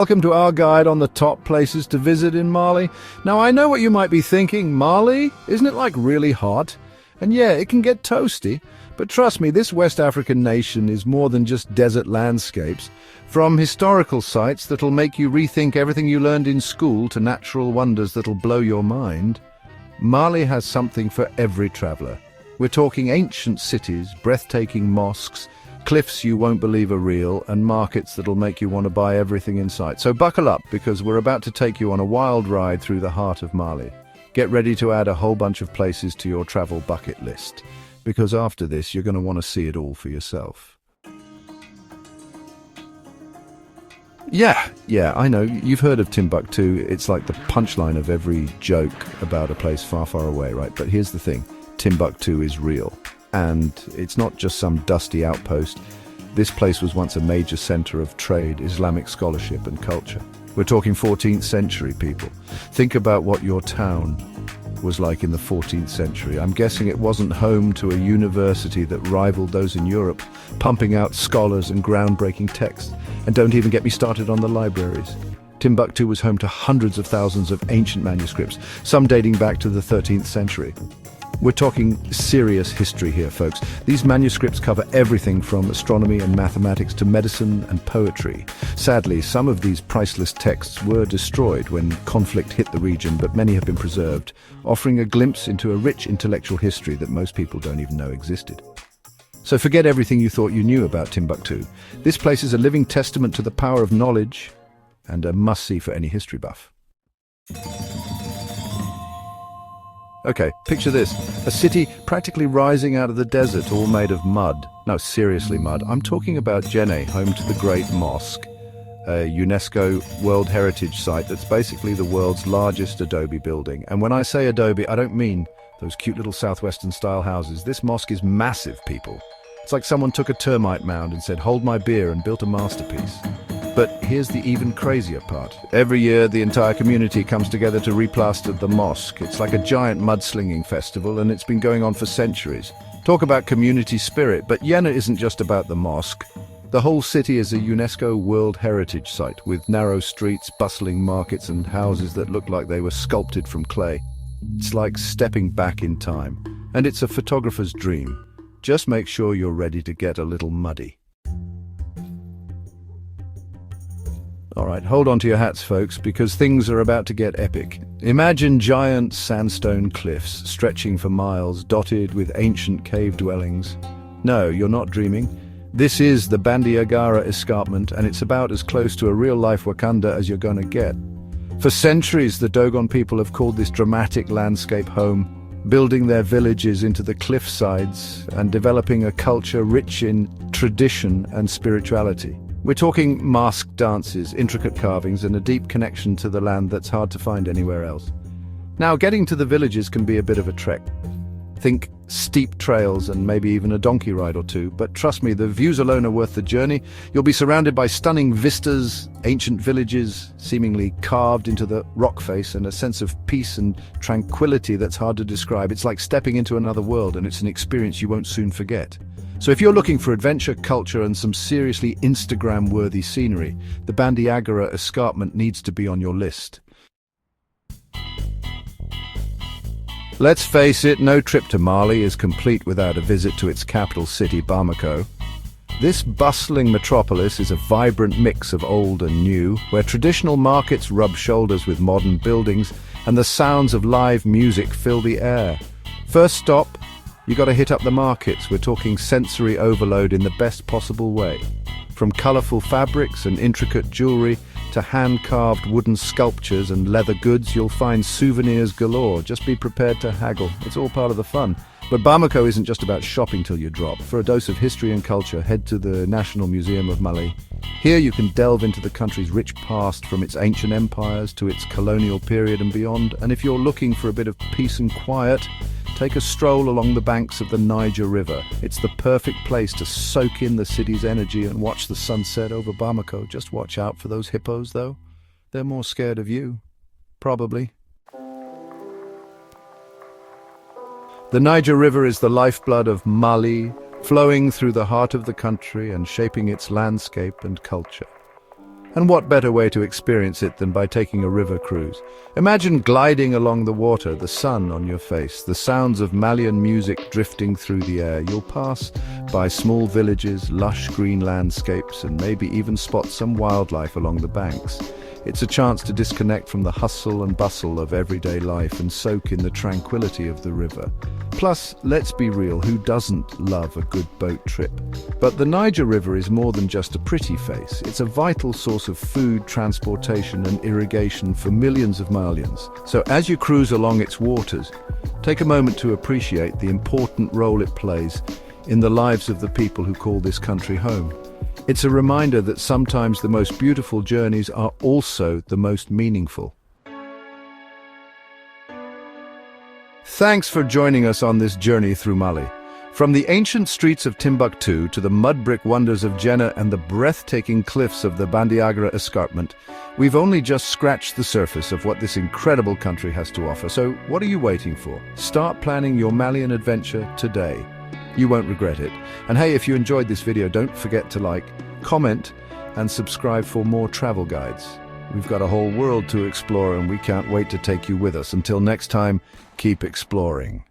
Welcome to our guide on the top places to visit in Mali. Now, I know what you might be thinking. Mali? Isn't it like really hot? And yeah, it can get toasty. But trust me, this West African nation is more than just desert landscapes. From historical sites that'll make you rethink everything you learned in school to natural wonders that'll blow your mind, Mali has something for every traveler. We're talking ancient cities, breathtaking mosques, cliffs you won't believe are real, and markets that'll make you want to buy everything in sight. So buckle up, because we're about to take you on a wild ride through the heart of Mali. Get ready to add a whole bunch of places to your travel bucket list, because after this you're going to want to see it all for yourself. Yeah, I know. You've heard of Timbuktu. It's like the punchline of every joke about a place far, far away, right? But here's the thing. Timbuktu is real. And it's not just some dusty outpost. This place was once a major center of trade, Islamic scholarship and culture. We're talking 14th century, people. Think about what your town was like in the 14th century. I'm guessing it wasn't home to a university that rivaled those in Europe, pumping out scholars and groundbreaking texts. And don't even get me started on the libraries. Timbuktu was home to hundreds of thousands of ancient manuscripts, some dating back to the 13th century. We're talking serious history here, folks. These manuscripts cover everything from astronomy and mathematics to medicine and poetry. Sadly, some of these priceless texts were destroyed when conflict hit the region, but many have been preserved, offering a glimpse into a rich intellectual history that most people don't even know existed. So forget everything you thought you knew about Timbuktu. This place is a living testament to the power of knowledge and a must-see for any history buff. Okay, picture this. A city practically rising out of the desert, all made of mud. No, seriously mud. I'm talking about Djenné, home to the Great Mosque, a UNESCO World Heritage Site that's basically the world's largest adobe building. And when I say adobe, I don't mean those cute little Southwestern-style houses. This mosque is massive, people. It's like someone took a termite mound and said, "Hold my beer," and built a masterpiece. But here's the even crazier part. Every year, the entire community comes together to replaster the mosque. It's like a giant mudslinging festival, and it's been going on for centuries. Talk about community spirit, but Djenné isn't just about the mosque. The whole city is a UNESCO World Heritage Site, with narrow streets, bustling markets, and houses that look like they were sculpted from clay. It's like stepping back in time, and it's a photographer's dream. Just make sure you're ready to get a little muddy. All right, hold on to your hats, folks, because things are about to get epic. Imagine giant sandstone cliffs stretching for miles, dotted with ancient cave dwellings. No, you're not dreaming. This is the Bandiagara Escarpment, and it's about as close to a real-life Wakanda as you're gonna get. For centuries, the Dogon people have called this dramatic landscape home, building their villages into the cliff sides and developing a culture rich in tradition and spirituality. We're talking masked dances, intricate carvings, and a deep connection to the land that's hard to find anywhere else. Now, getting to the villages can be a bit of a trek. Think steep trails and maybe even a donkey ride or two, but trust me, the views alone are worth the journey. You'll be surrounded by stunning vistas, ancient villages seemingly carved into the rock face, and a sense of peace and tranquility that's hard to describe. It's like stepping into another world, and it's an experience you won't soon forget. So if you're looking for adventure, culture, and some seriously Instagram-worthy scenery, the Bandiagara Escarpment needs to be on your list. Let's face it, no trip to Mali is complete without a visit to its capital city, Bamako. This bustling metropolis is a vibrant mix of old and new, where traditional markets rub shoulders with modern buildings, and the sounds of live music fill the air. First stop, you gotta hit up the markets. We're talking sensory overload in the best possible way. From colorful fabrics and intricate jewelry to hand-carved wooden sculptures and leather goods, you'll find souvenirs galore. Just be prepared to haggle. It's all part of the fun. But Bamako isn't just about shopping till you drop. For a dose of history and culture, head to the National Museum of Mali. Here you can delve into the country's rich past, from its ancient empires to its colonial period and beyond. And if you're looking for a bit of peace and quiet, take a stroll along the banks of the Niger River. It's the perfect place to soak in the city's energy and watch the sunset over Bamako. Just watch out for those hippos, though. They're more scared of you. Probably. The Niger River is the lifeblood of Mali, flowing through the heart of the country and shaping its landscape and culture. And what better way to experience it than by taking a river cruise? Imagine gliding along the water, the sun on your face, the sounds of Malian music drifting through the air. You'll pass by small villages, lush green landscapes, and maybe even spot some wildlife along the banks. It's a chance to disconnect from the hustle and bustle of everyday life and soak in the tranquility of the river. Plus, let's be real, who doesn't love a good boat trip? But the Niger River is more than just a pretty face. It's a vital source of food, transportation and irrigation for millions of Malians. So as you cruise along its waters, take a moment to appreciate the important role it plays in the lives of the people who call this country home. It's a reminder that sometimes the most beautiful journeys are also the most meaningful. Thanks for joining us on this journey through Mali. From the ancient streets of Timbuktu to the mud brick wonders of Jenne and the breathtaking cliffs of the Bandiagara Escarpment, we've only just scratched the surface of what this incredible country has to offer. So what are you waiting for? Start planning your Malian adventure today. You won't regret it. And hey, if you enjoyed this video, don't forget to like, comment, and subscribe for more travel guides. We've got a whole world to explore and we can't wait to take you with us. Until next time, keep exploring.